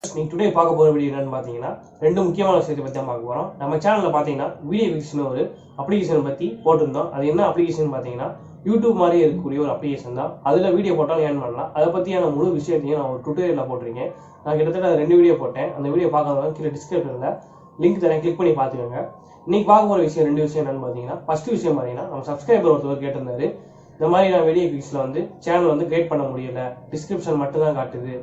நீங்கள் டுடே பார்க்க போகிற வீடியோ என்னன்னு பார்த்தீங்கன்னா ரெண்டு முக்கியமான விஷயத்தை பற்றி தான் பார்க்க போகிறோம். நம்ம சேனலில் பார்த்தீங்கன்னா SQUEAKS ஒரு அப்ளிகேஷன் பற்றி போட்டிருந்தோம். அது என்ன அப்ளிகேஷன் பார்த்தீங்கன்னா யூடியூப் மாதிரி இருக்கக்கூடிய ஒரு அப்ளிகேஷன் தான். அதில் வீடியோ போட்டாலும் ஏர்ன் பண்ணலாம். அதை பற்றியான முழு விஷயத்தையும் நான் ஒரு டுட்டோரியலில் போட்டிருக்கேன். நான் கிட்டத்தட்ட 2 வீடியோ போட்டேன். அந்த வீடியோ பார்க்காதவங்க கீழே டிஸ்கிரிப்ஷனில் லிங்க் தரேன், கிளிக் பண்ணி பார்த்துக்கோங்க. இன்னைக்கு பார்க்க போகிற விஷயம் 2 விஷயம் என்னன்னு பார்த்தீங்கன்னா, ஃபர்ஸ்ட் விஷயம் பார்த்தீங்கன்னா நம்ம சப்ஸ்கிரைபர் ஒருத்தர் கேட்டிருந்தாரு, இந்த மாதிரி நான் SQUEAKஸில் சேனல் கிரியேட் பண்ண முடியல, டிஸ்கிரிப்ஷன் மட்டும் தான் காட்டுது,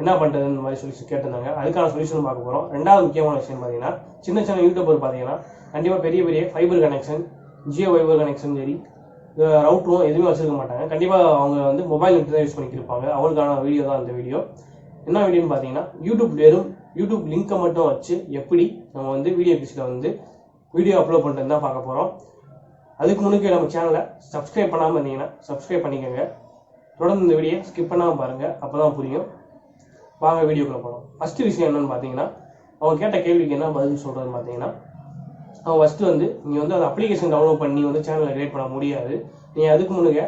என்ன பண்ணுறதுன்னு மாதிரி சொல்லி கேட்டிருந்தாங்க. அதுக்கான சொல்யூஷன் பார்க்க போகிறோம். ரெண்டாவது முக்கியமான விஷயம் பார்த்தீங்கன்னா, சின்ன யூடியூபர் பார்த்தீங்கன்னா கண்டிப்பாக பெரிய fibre connection, Jio fibre connection சரி ரவுட்டரும் எதுவுமே வச்சிருக்க மாட்டாங்க. கண்டிப்பாக அவங்க மொபைல் நெட் தான் யூஸ் பண்ணிக்கிருப்பாங்க. அவங்களுக்கான வீடியோ தான் அந்த வீடியோ. என்ன வீடியோன்னு பார்த்தீங்கன்னா, யூடியூப் லிங்கை மட்டும் வச்சு எப்படி நம்ம SQUEAKஸில் வீடியோ அப்லோட் பண்ணுறது தான் பார்க்க போகிறோம். அதுக்கு முன்னாடி நம்ம சேனலை சப்ஸ்கிரைப் பண்ணாமல் இருந்தீங்கன்னா சப்ஸ்கிரைப் பண்ணிக்கோங்க. தொடர்ந்து இந்த வீடியோ ஸ்கிப் பண்ணாமல் பாருங்கள், அப்போ தான் புரியும். வாங்க வீடியோக்குள்ள போகலாம். ஃபர்ஸ்ட் விஷயம் என்னன்னு பார்த்தீங்கன்னா, அவங்க கேட்ட கேள்விக்கு என்ன பதில் சொல்கிறதுன்னு பார்த்தீங்கன்னா, அவங்க ஃபஸ்ட்டு நீங்கள் அந்த அப்ளிகேஷன் டவுன்லோட் பண்ணி சேனலை கிரியேட் பண்ண முடியாது. நீங்கள் அதுக்கு முன்னாடி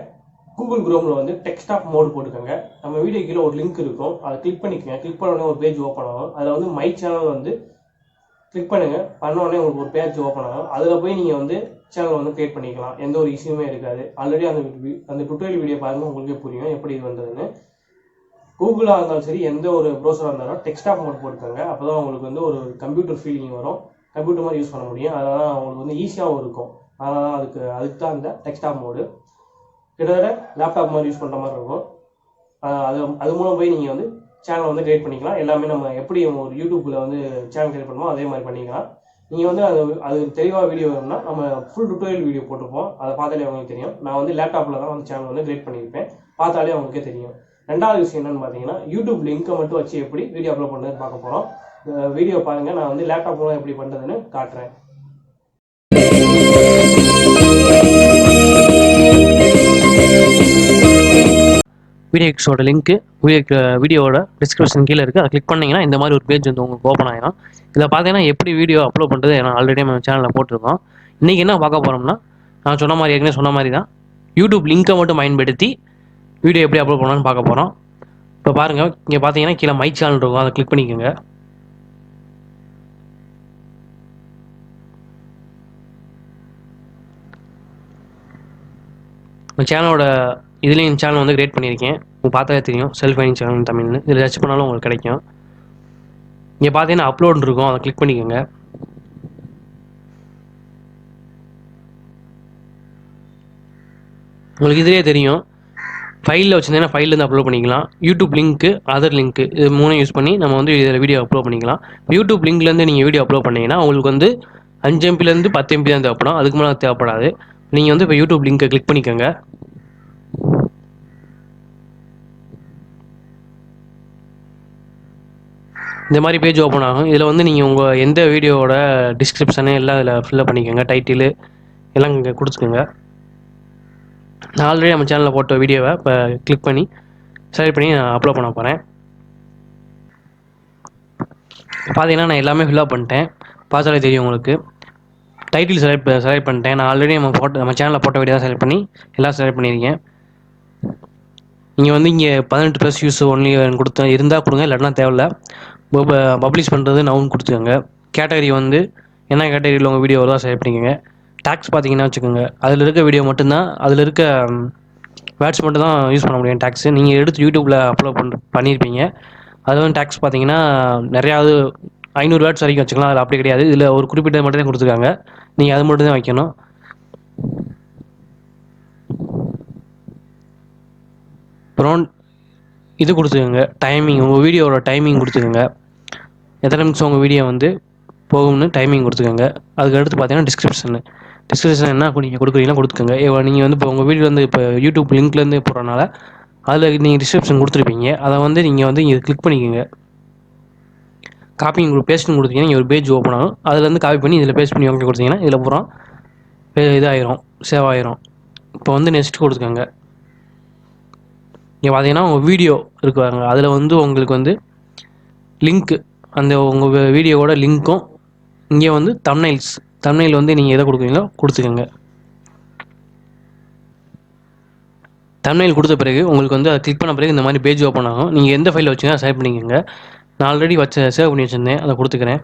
கூகுள் குரோமில் டெக்ஸ்டாப் மோட் போட்டுக்கோங்க. நம்ம வீடியோ கீழே ஒரு லிங்க் இருக்கும், அதை கிளிக் பண்ணிக்கோங்க. கிளிக் பண்ண உடனே ஒரு பேஜ் ஓப்பன் ஆகும். அதில் மை சேனல் கிளிக் பண்ணுங்க. பண்ண உடனே உங்களுக்கு ஒரு பேஜ் ஓப்பன் ஆகும். அதில் போய் நீங்கள் சேனல் கிரியேட் பண்ணிக்கலாம். எந்த ஒரு இஷ்யூமே இருக்காது. ஆல்ரெடி அந்த டுட்டோரியல் வீடியோ பாருங்கள், உங்களுக்கே புரியும் எப்படி இது வந்ததுன்னு. கூகுளாக இருந்தாலும் சரி, எந்த ஒரு ப்ரௌசராக இருந்தாலும் டெக்ஸ்டாப் மோட் போட்டுக்கோங்க. அப்போ தான் உங்களுக்கு ஒரு கம்ப்யூட்டர் ஃபீலிங் வரும், கம்ப்யூட்டர் மாதிரி யூஸ் பண்ண முடியும். அதனால் உங்களுக்கு ஈஸியாகவும் இருக்கும். அதனால் தான் அதுக்கு தான் அந்த டெக்ஸ்டாப் மோடு. கிட்டத்தட்ட லேப்டாப் மாதிரி யூஸ் பண்ணுற மாதிரி இருக்கும். அது மூலம் போய் நீங்கள் சேனல் கிரியேட் பண்ணிக்கலாம். எல்லாமே நம்ம எப்படி ஒரு யூடியூப்பில் சேனல் கிரியேட் பண்ணுமோ அதே மாதிரி பண்ணிக்கலாம். நீங்கள் அது தெளிவாக வீடியோ வேணும்னா நம்ம ஃபுல் டுட்டோரியல் வீடியோ போட்டிருப்போம், அதை பார்த்தாலே அவங்களுக்கு தெரியும். நான் லேப்டாப்பில் தான் சேனல் கிரியேட் பண்ணியிருப்பேன், பார்த்தாலே அவங்களுக்கே தெரியும். ரெண்டாவது விஷயம் என்னன்னு பார்த்தீங்கன்னா, யூடியூப் லிங்கை மட்டும் வச்சு எப்படி வீடியோ அப்லோட் பண்ணுறதுன்னு பார்க்க போகிறோம். வீடியோ பாருங்கள், நான் லேப்டாப் மூலம் எப்படி பண்ணுறதுன்னு காட்டுறேன். SQUEAKஸோட லிங்க்கு வீடியோவோட டிஸ்கிரிப்ஷன் கீழே இருக்குது. அதை கிளிக் பண்ணிங்கன்னா இந்த மாதிரி ஒரு பேஜ் உங்களுக்கு ஓப்பன் ஆகிடும். இதில் பார்த்தீங்கன்னா எப்படி வீடியோ அப்லோட் பண்ணுறது நான் ஆல்ரெடி நம்ம சேனலில் போட்டிருக்கோம். இன்றைக்கி என்ன பார்க்க போகிறோம்னா, நான் ஏற்கனவே சொன்ன மாதிரி தான் யூடியூப் லிங்கை மட்டும் பயன்படுத்தி வீடியோ எப்படி அப்லோட் பண்ணலான்னு பார்க்க போகிறோம். இப்போ பாருங்கள், இங்கே பார்த்தீங்கன்னா கீழே மை சேனல் இருக்கும், அதை கிளிக் பண்ணிக்கோங்க. இந்த சேனலோட இதுலேயும் சேனல் கிரியேட் பண்ணியிருக்கேன். உங்களுக்கு பார்த்தாலே தெரியும், செல்ஃப் ஃபைனிங் சேனல் தமிழ்னு. இதில் சர்ச் பண்ணாலும் உங்களுக்கு கிடைக்கும். இங்கே பார்த்தீங்கன்னா அப்லோட் இருக்கும், அதை கிளிக் பண்ணிக்கோங்க. உங்களுக்கு இதிலே தெரியும், ஃபைலில் வச்சுருந்தீங்கன்னா ஃபைல்லேருந்து அப்லோட் பண்ணிக்கலாம். யூடியூப் லிங்க்கு, அதர் லிங்க்கு, இது 3 யூஸ் பண்ணி நம்ம இதில் வீடியோ அப்லோட் பண்ணிக்கலாம். யூடியூப் லிங்க்லேருந்து நீங்கள் வீடியோ அப்லோட் பண்ணிங்கன்னா உங்களுக்கு 5 MBலேருந்து 10 MB தான் தேவைப்படும், அதுக்கு மேலே தேவைப்படாது. நீங்கள் இப்போ யூடியூப் லிங்கை கிளிக் பண்ணிக்கோங்க. இந்த மாதிரி பேஜ் ஓப்பன் ஆகும். இதில் நீங்கள் உங்கள் எந்த வீடியோவோட டிஸ்கிரிப்ஷனு எல்லாம் இதில் ஃபில்லப் பண்ணிக்கோங்க. டைட்டிலு எல்லாம் இங்கே கொடுத்துக்கோங்க. நான் ஆல்ரெடி நம்ம சேனலில் போட்ட வீடியோவை இப்போ கிளிக் பண்ணி செலக்ட் பண்ணி நான் அப்லோட் பண்ண போகிறேன். பார்த்தீங்கன்னா நான் எல்லாமே ஃபில்லப் பண்ணிட்டேன், பார்த்தாலே தெரியும் உங்களுக்கு. டைட்டில் செலக்ட் பண்ணிட்டேன். நான் ஆல்ரெடி நம்ம சேனலில் போட்ட வீடியோ தான் செலக்ட் பண்ணி எல்லாம் செலக்ட் பண்ணியிருக்கேன். நீங்கள் இங்கே 18+ யூஸ் ஒன்லி இருந்தால் கொடுங்க, இல்லாட்டினா தேவையில்ல. பப்ளிஷ் பண்ணுறது நவுன் கொடுத்துக்கோங்க. கேட்டகரி என்ன கேட்டகரியில் உங்கள் வீடியோ வருதோ செலக்ட் பண்ணிக்கோங்க. டேக்ஸ் பார்த்தீங்கன்னா வச்சுக்கோங்க, அதில் இருக்க வீடியோ மட்டும்தான், அதில் இருக்க வேர்ட்ஸ் மட்டும் தான் யூஸ் பண்ண முடியும். டேக்ஸு நீங்கள் எடுத்து யூடியூப்பில் அப்லோட் பண்ணியிருப்பீங்க. அது டேக்ஸ் பார்த்தீங்கன்னா நிறையாவது 500 வேர்ட்ஸ் வரைக்கும் வச்சுக்கலாம். அதில் அப்படி கிடையாது, இதில் ஒரு குறிப்பிட்ட மட்டும் தான் கொடுத்துருக்காங்க. நீங்கள் அது மட்டும் தான் வைக்கணும். அப்புறம் இது கொடுத்துக்கோங்க, டைமிங், உங்கள் வீடியோவோட டைமிங் கொடுத்துக்கோங்க. எத்தனை நிமிஷம் உங்கள் வீடியோ போகும்னு டைமிங் கொடுத்துக்கோங்க. அதுக்கு அடுத்து பார்த்தீங்கன்னா டிஸ்கிரிப்ஷன் என்ன நீங்கள் கொடுக்குறீங்களோ கொடுத்துக்கோங்க. நீங்கள் இப்போ உங்கள் வீடியோ இப்போ யூடியூப் லிங்க்லேருந்து போடுறனால அதில் நீங்கள் டிஸ்கிரிப்ஷன் கொடுத்துருப்பீங்க. அதை நீங்கள் இங்கே கிளிக் பண்ணிக்கோங்க. காப்பிங் பேஸ்ட்னு கொடுத்தீங்கன்னா இங்கே ஒரு பேஜ் ஓப்பன் ஆகும். அதுலேருந்து காப்பி பண்ணி இதில் பேஸ்ட் பண்ணி ஓகே கொடுத்தீங்கன்னா இதில் பூரா இதாயிரும், சேவ் ஆயிரும். இப்போ நெக்ஸ்ட் கொடுத்துக்கோங்க. இங்கே பார்த்தீங்கன்னா உங்கள் வீடியோ இருக்குவாங்க, அதில் உங்களுக்கு லிங்க்கு, அந்த உங்கள் வீடியோவோட லிங்க்கும் இங்கே தம்ப்நெயில் நீங்கள் எதை கொடுக்குறீங்களோ கொடுத்துக்கோங்க. தம்ப்நெயில் கொடுத்த பிறகு உங்களுக்கு அதை கிளிக் பண்ண பிறகு இந்த மாதிரி பேஜ் ஓப்பன் ஆகும். நீங்கள் எந்த ஃபைலில் வச்சுன்னா செலக்ட் பண்ணிக்கோங்க. நான் ஆல்ரெடி சேவ் பண்ணி வச்சுருந்தேன், அதை கொடுத்துக்கிறேன்.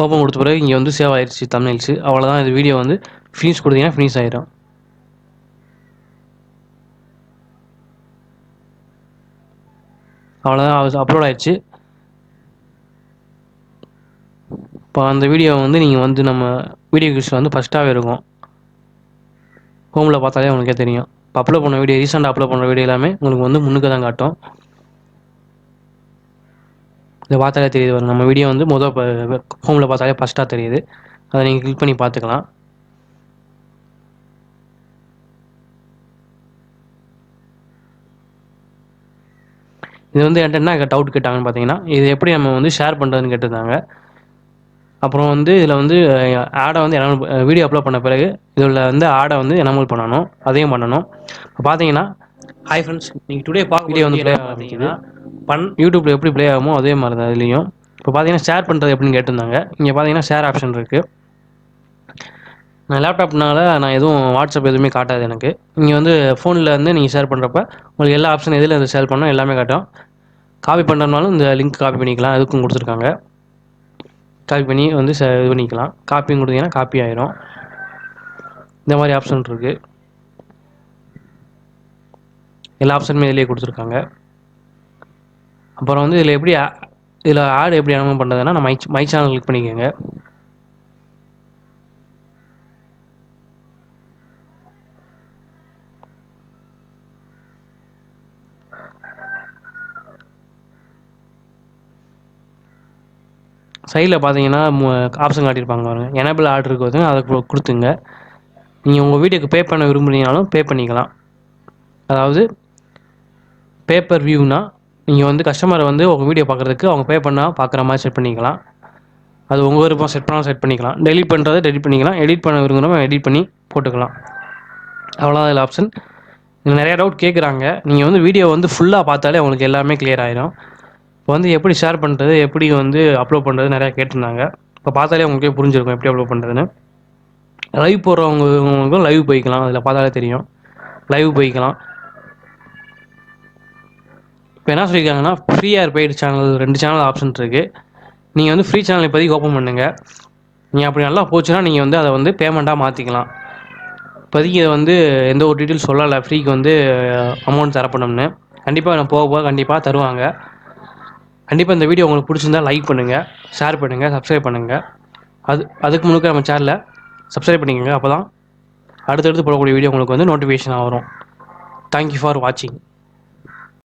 ஓப்பன் கொடுத்த பிறகு இங்கே வந்து சேவ் ஆயிடுச்சு தம்ப்நெயில்ஸு. அவ்வளோதான். இந்த வீடியோ வந்து ஃபினிஷ் கொடுத்தீங்கன்னா ஃபினிஷ் ஆயிடும். அவ்வளோதான், அப்லோட் ஆயிடுச்சு. இப்போ அந்த வீடியோ வந்து நீங்கள் வந்து நம்ம வீடியோ கிளிப்ஸ் வந்து ஃபஸ்ட்டாகவே இருக்கும். ஹோமில் பார்த்தாலே உங்களுக்கே தெரியும். இப்போ அப்லோட் பண்ண வீடியோ, ரீசெண்டாக அப்லோட் பண்ண வீடியோ எல்லாமே உங்களுக்கு வந்து முன்னுக்கு தான் காட்டும். இதை பார்த்தாலே தெரியுது, நம்ம வீடியோ வந்து ஹோமில் பார்த்தாலே ஃபஸ்ட்டாக தெரியுது. அதை நீங்கள் கிளிக் பண்ணி பார்த்துக்கலாம். இது வந்து என்கிட்ட என்ன டவுட் கேட்டாங்கன்னு பார்த்தீங்கன்னா, இது எப்படி நம்ம வந்து ஷேர் பண்ணுறதுன்னு கேட்டிருந்தாங்க. அப்புறம் வந்து இதில் வந்து ஆடை வந்து வீடியோ அப்லோட் பண்ண பிறகு இதில் வந்து ஆடை வந்து எனமல் பண்ணணும், அதையும் பண்ணணும். இப்போ பார்த்தீங்கன்னா, ஹாய் ஃப்ரெண்ட்ஸ், நீங்கள் டுடே வீடியோ வந்து ப்ளே ஆரம்பிக்குது. யூடியூப்பில் எப்படி ப்ளே ஆகுமோ அதே மாதிரி தான் இதுலேயும். இப்போ பார்த்தீங்கன்னா ஷேர் பண்ணுறது எப்படின்னு கேட்டிருந்தாங்க. இங்கே பார்த்தீங்கன்னா ஷேர் ஆப்ஷன் இருக்குது. நான் லேப்டாப்னால நான் எதுவும் வாட்ஸ்அப் எதுவுமே காட்டாது எனக்கு. இங்கே வந்து ஃபோனில் வந்து நீங்கள் ஷேர் பண்ணுறப்ப உங்களுக்கு எல்லா ஆப்ஷன் எதில் வந்து ஷேர் பண்ணணும் எல்லாமே காட்டும். காப்பி பண்ணுறதுனாலும் இந்த லிங்க் காப்பி பண்ணிக்கலாம், அதுக்கும் கொடுத்துருக்காங்க. காப்பி பண்ணி வந்து இது பண்ணிக்கலாம். காப்பின்னு கொடுத்தீங்கன்னா காப்பி ஆயிரும். இந்த மாதிரி ஆப்ஷன் இருக்குது. எல்லா ஆப்ஷனுமே இதிலே கொடுத்துருக்காங்க. அப்புறம் வந்து இதில் ஆடு எப்படி அனுமதி பண்ணுறதுன்னா, நான் மை சேனல் கிளிக் பண்ணிக்கோங்க. சைடில் பார்த்தீங்கன்னா ஆப்ஷன் காட்டியிருப்பாங்க பாருங்க, எனேபிள் ஆர்டர் இருக்குது, அதை கொடுத்துங்க. நீங்கள் உங்கள் வீடியோக்கு பே பண்ண விரும்புனீங்கனாலும் பே பண்ணிக்கலாம். அதாவது பேப்பர் வியூனா நீங்கள் வந்து கஸ்டமரை வந்து உங்கள் வீடியோ பார்க்குறதுக்கு அவங்க பே பண்ணால் பார்க்குற மாதிரி செட் பண்ணிக்கலாம். அது உங்கள் விருப்பம், செட் பண்ணாலும் செட் பண்ணிக்கலாம். டெலிட் பண்ணுறதை டெலிட் பண்ணிக்கலாம். எடிட் பண்ண விரும்புகிறவங்க எடிட் பண்ணி போட்டுக்கலாம். அவ்வளோதான் இதில் ஆப்ஷன். இதில் நிறையா டவுட் கேட்குறாங்க. நீங்கள் வந்து வீடியோ வந்து ஃபுல்லாக பார்த்தாலே உங்களுக்கு எல்லாமே கிளியர் ஆயிடும். இப்போ வந்து எப்படி ஷேர் பண்ணுறது, எப்படி வந்து அப்லோட் பண்ணுறது நிறையா கேட்டிருந்தாங்க. இப்போ பார்த்தாலே உங்களுக்கே புரிஞ்சிருக்கும் எப்படி அப்லோட் பண்ணுறதுன்னு. லைவ் போடுறவங்களுக்கும் லைவ் போய்க்கலாம், அதில் பார்த்தாலே தெரியும். லைவ் போய்க்கலாம். இப்போ என்ன சொல்லியிருக்காங்கன்னா, free or paid channel 2 channel option இருக்குது. நீங்கள் வந்து ஃப்ரீ சேனல் இப்போதைக்கு ஓப்பன் பண்ணுங்கள். நீங்கள் அப்படி நல்லா போச்சுன்னா நீங்கள் வந்து அதை வந்து பேமெண்ட்டாக மாற்றிக்கலாம். இப்போதைக்கு இதை வந்து எந்த ஒரு டீட்டெயில்ஸ் சொல்லலை, ஃப்ரீக்கு வந்து அமௌண்ட் தரப்படணும்னு. கண்டிப்பாக நான் போக கண்டிப்பாக தருவாங்க. கண்டிப்பாக இந்த வீடியோ உங்களுக்கு பிடிச்சிருந்தா லைக் பண்ணுங்கள், ஷேர் பண்ணுங்கள், சப்ஸ்கிரைப் பண்ணுங்கள். அதுக்கு முன்னுக்கு நம்ம சேனலை சப்ஸ்கிரைப் பண்ணிக்கோங்க. அப்போ தான் அடுத்தடுத்து போடக்கூடிய வீடியோ உங்களுக்கு வந்து நோட்டிஃபிகேஷனாக வரும். தேங்க்யூ ஃபார் வாட்சிங்.